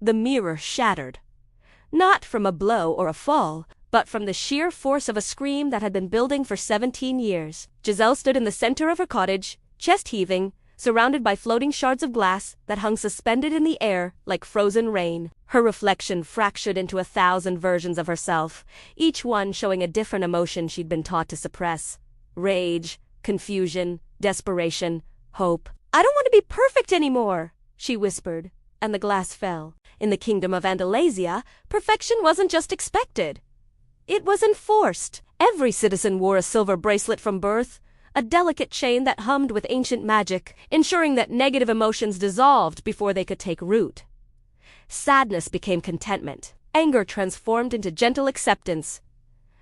the mirror shattered. Not from a blow or a fall, but from the sheer force of a scream that had been building for 17 years. Giselle stood in the center of her cottage, chest heaving, surrounded by floating shards of glass that hung suspended in the air like frozen rain. Her reflection fractured into 1,000 versions of herself, each one showing a different emotion she'd been taught to suppress. Rage, confusion, desperation, hope. "I don't want to be perfect anymore," she whispered, and the glass fell. In the kingdom of Andalasia, perfection wasn't just expected. It was enforced. Every citizen wore a silver bracelet from birth, a delicate chain that hummed with ancient magic, ensuring that negative emotions dissolved before they could take root. Sadness became contentment. Anger transformed into gentle acceptance.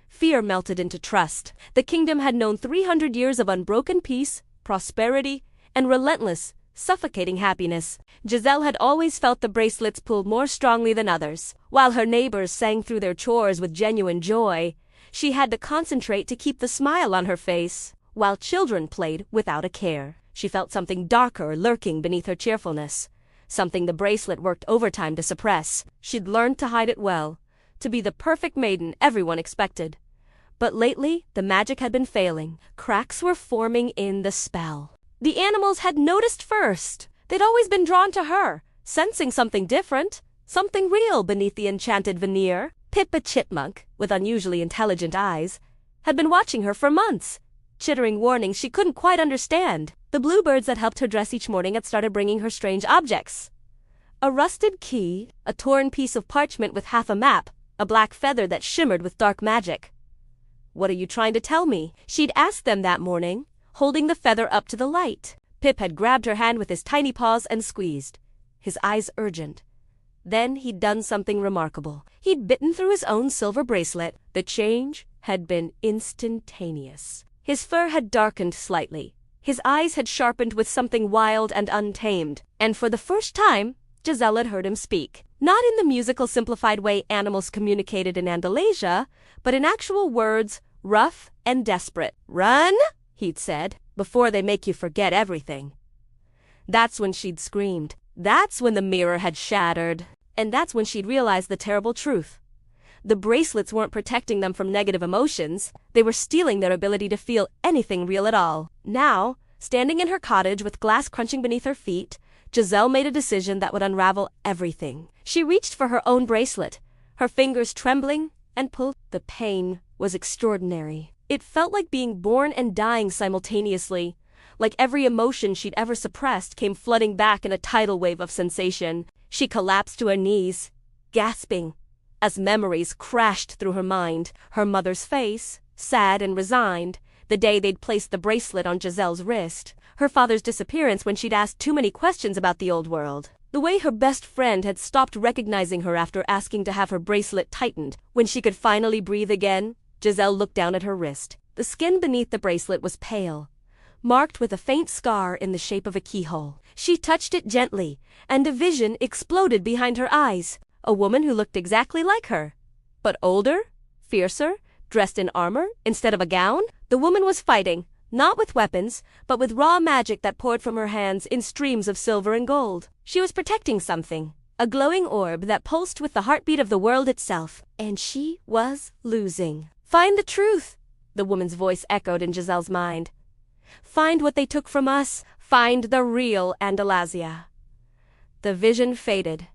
Fear melted into trust. The kingdom had known 300 years of unbroken peace, prosperity, and relentless, suffocating happiness. Giselle had always felt the bracelets pull more strongly than others. While her neighbors sang through their chores with genuine joy, she had to concentrate to keep the smile on her face. While children played without a care, she felt something darker lurking beneath her cheerfulness, something the bracelet worked overtime to suppress. She'd learned to hide it well, to be the perfect maiden everyone expected. But lately, the magic had been failing. Cracks were forming in the spell. The animals had noticed first. They'd always been drawn to her, sensing something different, something real beneath the enchanted veneer. Pip, a chipmunk, with unusually intelligent eyes, had been watching her for months, chittering warnings she couldn't quite understand. The bluebirds that helped her dress each morning had started bringing her strange objects. A rusted key, a torn piece of parchment with half a map, a black feather that shimmered with dark magic. "What are you trying to tell me?" she'd asked them that morning, holding the feather up to the light. Pip had grabbed her hand with his tiny paws and squeezed, his eyes urgent. Then he'd done something remarkable. He'd bitten through his own silver bracelet. The change had been instantaneous. His fur had darkened slightly. His eyes had sharpened with something wild and untamed. And for the first time, Giselle had heard him speak. Not in the musical simplified way animals communicated in Andalasia, but in actual words, rough and desperate. "Run," he'd said, "before they make you forget everything." That's when she'd screamed. That's when the mirror had shattered. And that's when she'd realized the terrible truth. The bracelets weren't protecting them from negative emotions. They were stealing their ability to feel anything real at all. Now, standing in her cottage with glass crunching beneath her feet, Giselle made a decision that would unravel everything. She reached for her own bracelet, her fingers trembling, and pulled. The pain was extraordinary. It felt like being born and dying simultaneously, like every emotion she'd ever suppressed came flooding back in a tidal wave of sensation. She collapsed to her knees, gasping, as memories crashed through her mind. Her mother's face, sad and resigned, the day they'd placed the bracelet on Giselle's wrist. Her father's disappearance when she'd asked too many questions about the old world. The way her best friend had stopped recognizing her after asking to have her bracelet tightened. When she could finally breathe again, Giselle looked down at her wrist. The skin beneath the bracelet was pale, marked with a faint scar in the shape of a keyhole. She touched it gently, and a vision exploded behind her eyes. A woman who looked exactly like her, but older, fiercer, dressed in armor instead of a gown. The woman was fighting, not with weapons, but with raw magic that poured from her hands in streams of silver and gold. She was protecting something, a glowing orb that pulsed with the heartbeat of the world itself. And she was losing. "Find the truth," the woman's voice echoed in Giselle's mind. "Find what they took from us. Find the real Andalasia." The vision faded,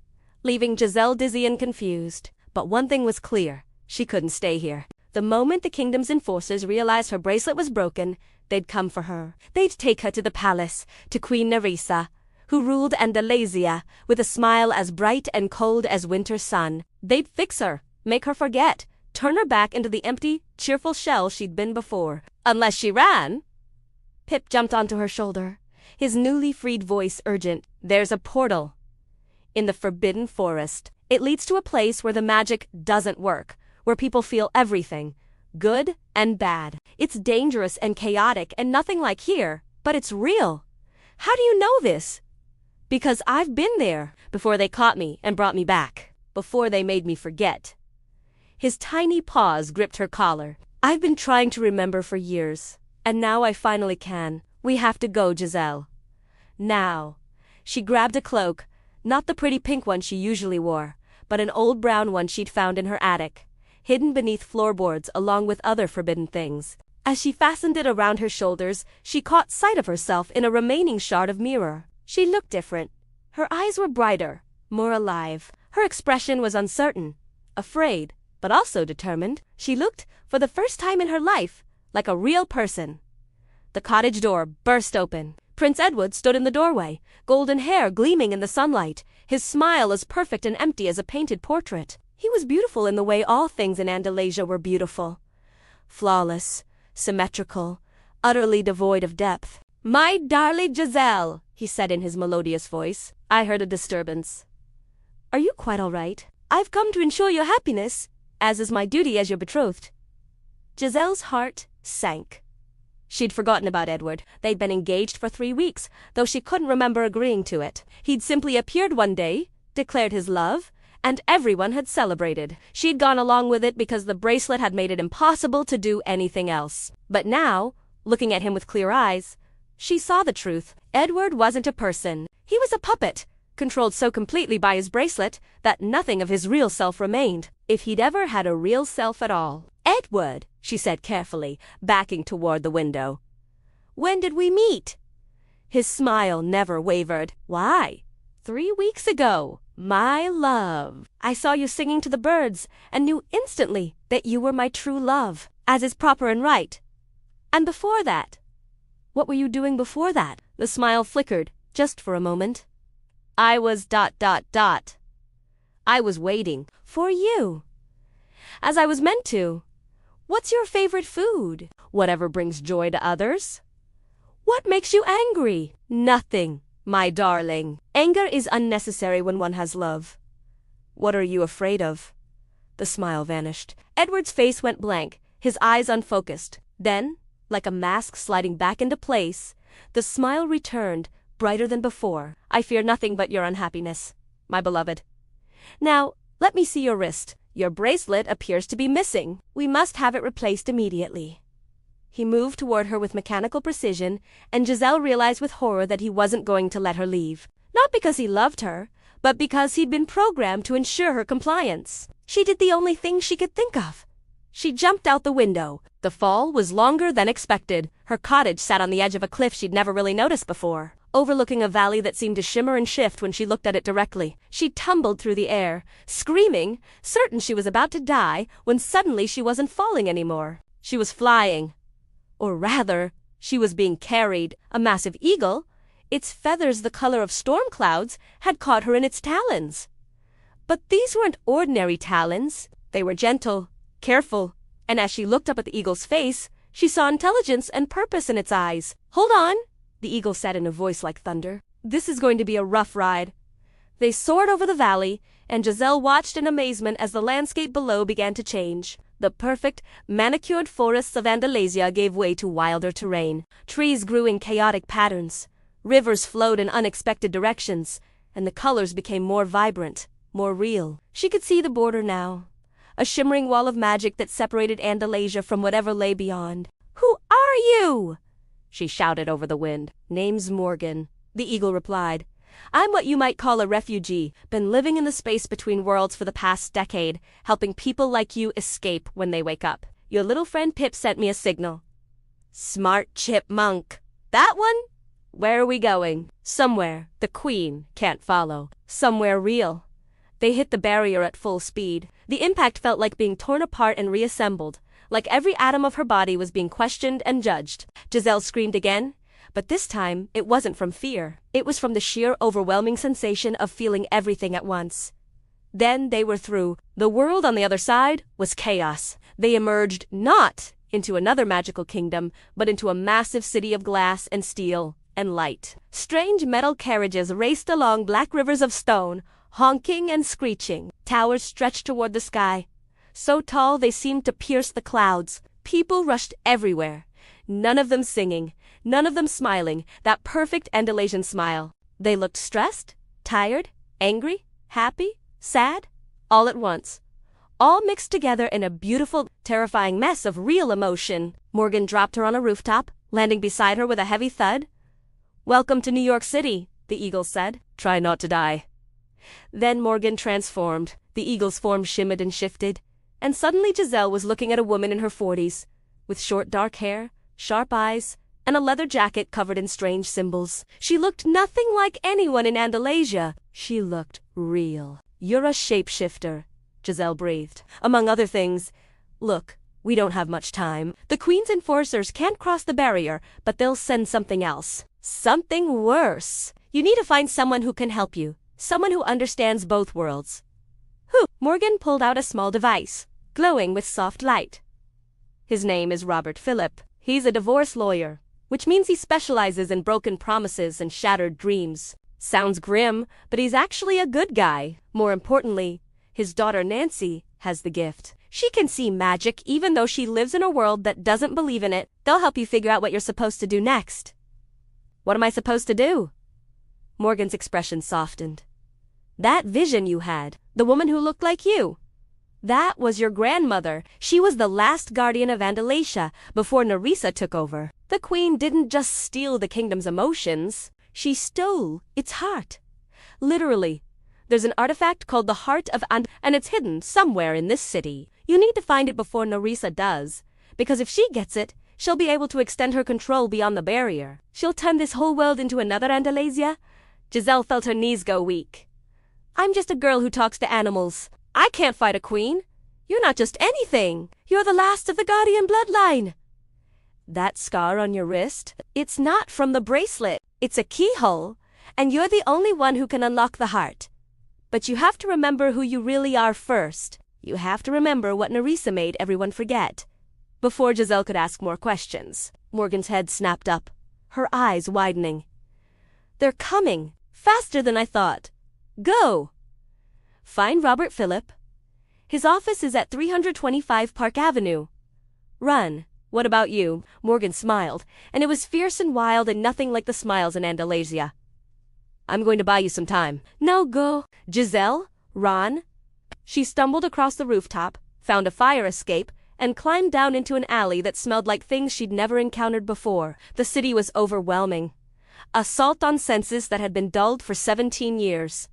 leaving Giselle dizzy and confused. But one thing was clear. She couldn't stay here. The moment the kingdom's enforcers realized her bracelet was broken, they'd come for her. They'd take her to the palace, to Queen Narissa, who ruled Andalasia with a smile as bright and cold as winter's sun. They'd fix her, make her forget, turn her back into the empty, cheerful shell she'd been before. Unless she ran. Pip jumped onto her shoulder, his newly freed voice urgent. "There's a portal in the forbidden forest. It leads to a place where the magic doesn't work, where people feel everything, good and bad. It's dangerous and chaotic and nothing like here, but it's real." "How do you know this?" "Because I've been there, before they caught me and brought me back, before they made me forget." His tiny paws gripped her collar. "I've been trying to remember for years, and now I finally can. We have to go, Giselle. Now." She grabbed a cloak, Not the pretty pink one she usually wore, but an old brown one she'd found in her attic, hidden beneath floorboards along with other forbidden things. As she fastened it around her shoulders, she caught sight of herself in a remaining shard of mirror. She looked different. Her eyes were brighter, more alive. Her expression was uncertain, afraid, but also determined. She looked, for the first time in her life, like a real person. The cottage door burst open. Prince Edward stood in the doorway, golden hair gleaming in the sunlight, his smile as perfect and empty as a painted portrait. He was beautiful in the way all things in Andalasia were beautiful. Flawless, symmetrical, utterly devoid of depth. "My darling Giselle," he said in his melodious voice. I heard a disturbance. "Are you quite all right? I've come to ensure your happiness, as is my duty as your betrothed." Giselle's heart sank. She'd forgotten about Edward. They'd been engaged for 3 weeks, though she couldn't remember agreeing to it. He'd simply appeared one day, declared his love, and everyone had celebrated. She'd gone along with it because the bracelet had made it impossible to do anything else. But now, looking at him with clear eyes, she saw the truth. Edward wasn't a person. He was a puppet, controlled so completely by his bracelet that nothing of his real self remained. If he'd ever had a real self at all. "Edward," she said carefully, backing toward the window. "When did we meet?" His smile never wavered. "Why, 3 weeks ago, my love. I saw you singing to the birds and knew instantly that you were my true love, as is proper and right. And before that? What were you doing before that?" The smile flickered, just for a moment. I was ... I was waiting for you. As I was meant to. What's your favorite food? Whatever brings joy to others. What makes you angry? Nothing, my darling. Anger is unnecessary when one has love. What are you afraid of? The smile vanished. Edward's face went blank, his eyes unfocused. Then, like a mask sliding back into place, the smile returned, brighter than before. "I fear nothing but your unhappiness, my beloved. Now, let me see your wrist. Your bracelet appears to be missing. We must have it replaced immediately." He moved toward her with mechanical precision, and Giselle realized with horror that he wasn't going to let her leave. Not because he loved her, but because he'd been programmed to ensure her compliance. She did the only thing she could think of. She jumped out the window. The fall was longer than expected. Her cottage sat on the edge of a cliff she'd never really noticed before, overlooking a valley that seemed to shimmer and shift when she looked at it directly. She tumbled through the air, screaming, certain she was about to die, when suddenly she wasn't falling anymore. She was flying. Or rather, she was being carried. A massive eagle, its feathers the color of storm clouds, had caught her in its talons. But these weren't ordinary talons. They were gentle, careful, and as she looked up at the eagle's face, she saw intelligence and purpose in its eyes. "Hold on," the eagle said in a voice like thunder. "This is going to be a rough ride." They soared over the valley, and Giselle watched in amazement as the landscape below began to change. The perfect, manicured forests of Andalasia gave way to wilder terrain. Trees grew in chaotic patterns. Rivers flowed in unexpected directions, and the colors became more vibrant, more real. She could see the border now, a shimmering wall of magic that separated Andalasia from whatever lay beyond. "Who are you?" she shouted over the wind. "Name's Morgan," the eagle replied. "I'm what you might call a refugee, been living in the space between worlds for the past decade, helping people like you escape when they wake up. Your little friend Pip sent me a signal." "Smart chipmunk. That one? Where are we going?" "Somewhere the Queen can't follow. Somewhere real." They hit the barrier at full speed. The impact felt like being torn apart and reassembled, like every atom of her body was being questioned and judged. Giselle screamed again, but this time it wasn't from fear. It was from the sheer overwhelming sensation of feeling everything at once. Then they were through. The world on the other side was chaos. They emerged not into another magical kingdom, but into a massive city of glass and steel and light. Strange metal carriages raced along black rivers of stone, honking and screeching. Towers stretched toward the sky, so tall they seemed to pierce the clouds. People rushed everywhere, none of them singing, none of them smiling, that perfect Andalasian smile. They looked stressed, tired, angry, happy, sad, all at once. All mixed together in a beautiful, terrifying mess of real emotion. Morgan dropped her on a rooftop, landing beside her with a heavy thud. "Welcome to New York City," the eagle said. "Try not to die." Then Morgan transformed. The eagle's form shimmered and shifted, and suddenly Giselle was looking at a woman in her 40s, with short dark hair, sharp eyes, and a leather jacket covered in strange symbols. She looked nothing like anyone in Andalasia. She looked real. "You're a shapeshifter," Giselle breathed. "Among other things, look, we don't have much time. The Queen's enforcers can't cross the barrier, but they'll send something else. Something worse. You need to find someone who can help you. Someone who understands both worlds." "Who?" Morgan pulled out a small device, glowing with soft light. "His name is Robert Phillip. He's a divorce lawyer, which means he specializes in broken promises and shattered dreams. Sounds grim, but he's actually a good guy. More importantly, his daughter Nancy has the gift. She can see magic even though she lives in a world that doesn't believe in it. They'll help you figure out what you're supposed to do next." "What am I supposed to do?" Morgan's expression softened. "That vision you had, the woman who looked like you. That was your grandmother. She was the last guardian of Andalasia before Narissa took over. The Queen didn't just steal the kingdom's emotions, she stole its heart. Literally. There's an artifact called the Heart of Andalasia, and it's hidden somewhere in this city. You need to find it before Narissa does, because if she gets it, she'll be able to extend her control beyond the barrier. She'll turn this whole world into another Andalasia." Giselle felt her knees go weak. "I'm just a girl who talks to animals. I can't fight a queen. You're not just anything. You're the last of the Guardian bloodline." "That scar on your wrist? It's not from the bracelet. It's a keyhole, and you're the only one who can unlock the heart. But you have to remember who you really are first. You have to remember what Narissa made everyone forget." Before Giselle could ask more questions, Morgan's head snapped up, her eyes widening. "They're coming, faster than I thought. Go! Find Robert Phillip. His office is at 325 Park Avenue. Run. What about you?" Morgan smiled, and it was fierce and wild and nothing like the smiles in Andalasia. "I'm going to buy you some time." "No, go." "Giselle? Ron?" She stumbled across the rooftop, found a fire escape, and climbed down into an alley that smelled like things she'd never encountered before. The city was overwhelming. Assault on senses that had been dulled for 17 years.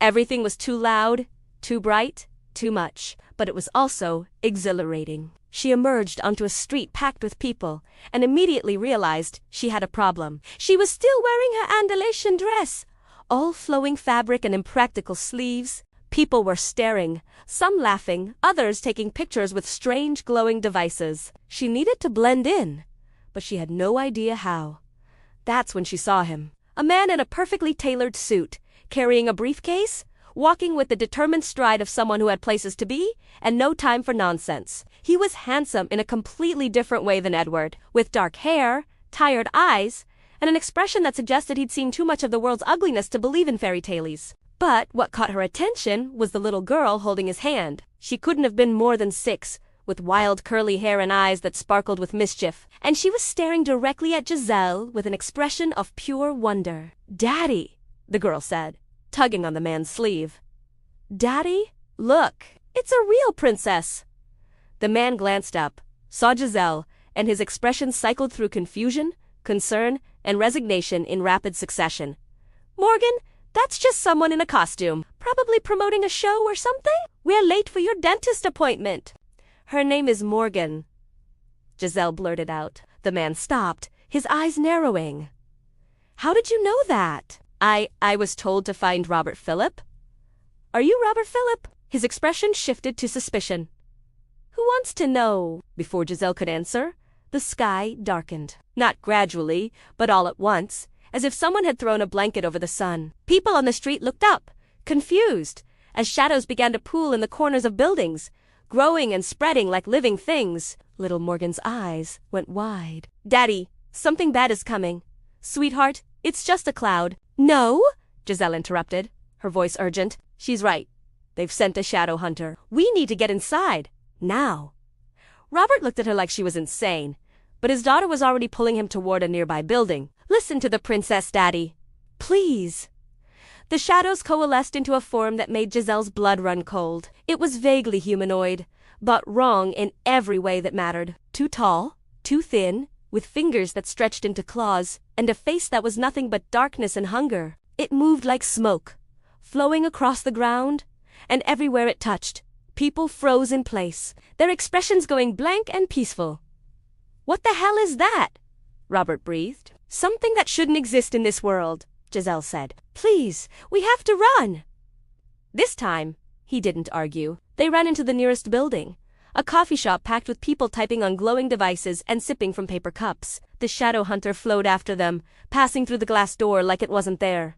Everything was too loud, too bright, too much, but it was also exhilarating. She emerged onto a street packed with people, and immediately realized she had a problem. She was still wearing her Andalasian dress, all flowing fabric and impractical sleeves. People were staring, some laughing, others taking pictures with strange glowing devices. She needed to blend in, but she had no idea how. That's when she saw him. A man in a perfectly tailored suit, carrying a briefcase, walking with the determined stride of someone who had places to be and no time for nonsense. He was handsome in a completely different way than Edward, with dark hair, tired eyes, and an expression that suggested he'd seen too much of the world's ugliness to believe in fairy tales. But what caught her attention was the little girl holding his hand. She couldn't have been more than 6, with wild curly hair and eyes that sparkled with mischief, and she was staring directly at Giselle with an expression of pure wonder. "Daddy," the girl said, tugging on the man's sleeve. "Daddy? Look, it's a real princess." The man glanced up, saw Giselle, and his expression cycled through confusion, concern, and resignation in rapid succession. "Morgan, that's just someone in a costume, probably promoting a show or something. We're late for your dentist appointment." "Her name is Morgan," Giselle blurted out. The man stopped, his eyes narrowing. "How did you know that?" I was told to find Robert Phillip." "Are you Robert Phillip?" His expression shifted to suspicion. "Who wants to know?" Before Giselle could answer, the sky darkened. Not gradually, but all at once, as if someone had thrown a blanket over the sun. People on the street looked up, confused, as shadows began to pool in the corners of buildings, growing and spreading like living things. Little Morgan's eyes went wide. "Daddy, something bad is coming. Sweetheart, it's just a cloud." "No," Giselle interrupted, her voice urgent. "She's right. They've sent a shadow hunter. We need to get inside. Now." Robert looked at her like she was insane, but his daughter was already pulling him toward a nearby building. "Listen to the princess, Daddy. Please." The shadows coalesced into a form that made Giselle's blood run cold. It was vaguely humanoid, but wrong in every way that mattered. Too tall, too thin, with fingers that stretched into claws, and a face that was nothing but darkness and hunger. It moved like smoke, flowing across the ground, and everywhere it touched, people froze in place, their expressions going blank and peaceful. "What the hell is that?" Robert breathed. "Something that shouldn't exist in this world," Giselle said. "Please, we have to run." This time, he didn't argue. They ran into the nearest building, a coffee shop packed with people typing on glowing devices and sipping from paper cups. The shadow hunter flowed after them, passing through the glass door like it wasn't there.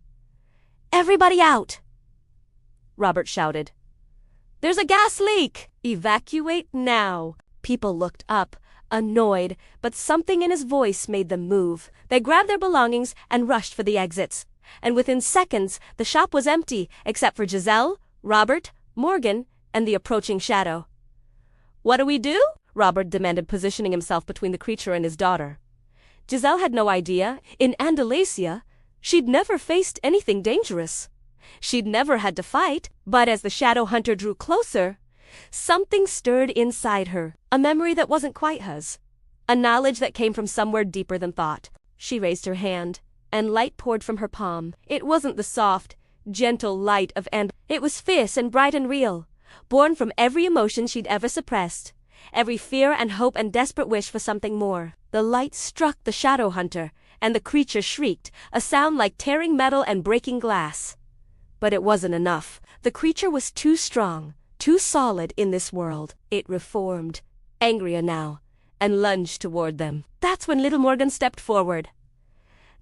"Everybody out!" Robert shouted. "There's a gas leak! Evacuate now!" People looked up, annoyed, but something in his voice made them move. They grabbed their belongings and rushed for the exits. And within seconds, the shop was empty, except for Giselle, Robert, Morgan, and the approaching shadow. "What do we do?" Robert demanded, positioning himself between the creature and his daughter. Giselle had no idea. In Andalasia, she'd never faced anything dangerous. She'd never had to fight, but as the shadow hunter drew closer, something stirred inside her, a memory that wasn't quite hers, a knowledge that came from somewhere deeper than thought. She raised her hand, and light poured from her palm. It wasn't the soft, gentle light of it was fierce and bright and real, born from every emotion she'd ever suppressed, every fear and hope and desperate wish for something more. The light struck the shadow hunter, and the creature shrieked, a sound like tearing metal and breaking glass. But it wasn't enough. The creature was too strong, too solid in this world. It reformed, angrier now, and lunged toward them. That's when little Morgan stepped forward.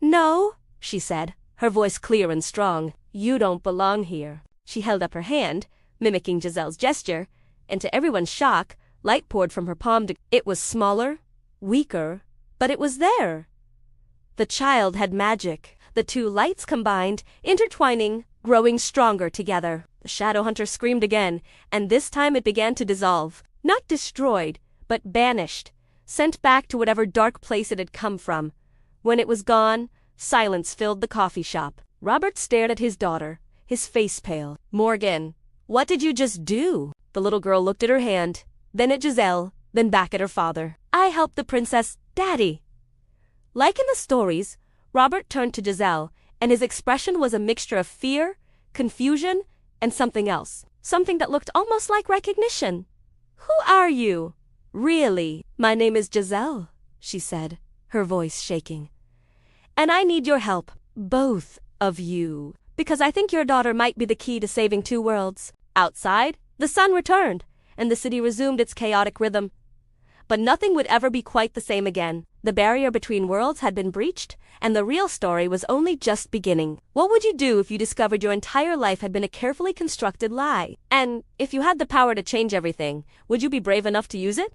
"No," she said, her voice clear and strong. "You don't belong here." She held up her hand, mimicking Giselle's gesture, and to everyone's shock, light poured from her palm. It was smaller, weaker, but it was there. The child had magic. The two lights combined, intertwining, growing stronger together. The shadow hunter screamed again, and this time it began to dissolve. Not destroyed, but banished, sent back to whatever dark place it had come from. When it was gone, silence filled the coffee shop. Robert stared at his daughter, his face pale. "Morgan, what did you just do?" The little girl looked at her hand, then at Giselle, then back at her father. "I helped the princess, Daddy." Like in the stories, Robert turned to Giselle, and his expression was a mixture of fear, confusion, and something else. Something that looked almost like recognition. "Who are you?" "Really, my name is Giselle," she said, her voice shaking. "And I need your help, both of you, because I think your daughter might be the key to saving two worlds." Outside, the sun returned, and the city resumed its chaotic rhythm. But nothing would ever be quite the same again. The barrier between worlds had been breached, and the real story was only just beginning. What would you do if you discovered your entire life had been a carefully constructed lie? And if you had the power to change everything, would you be brave enough to use it?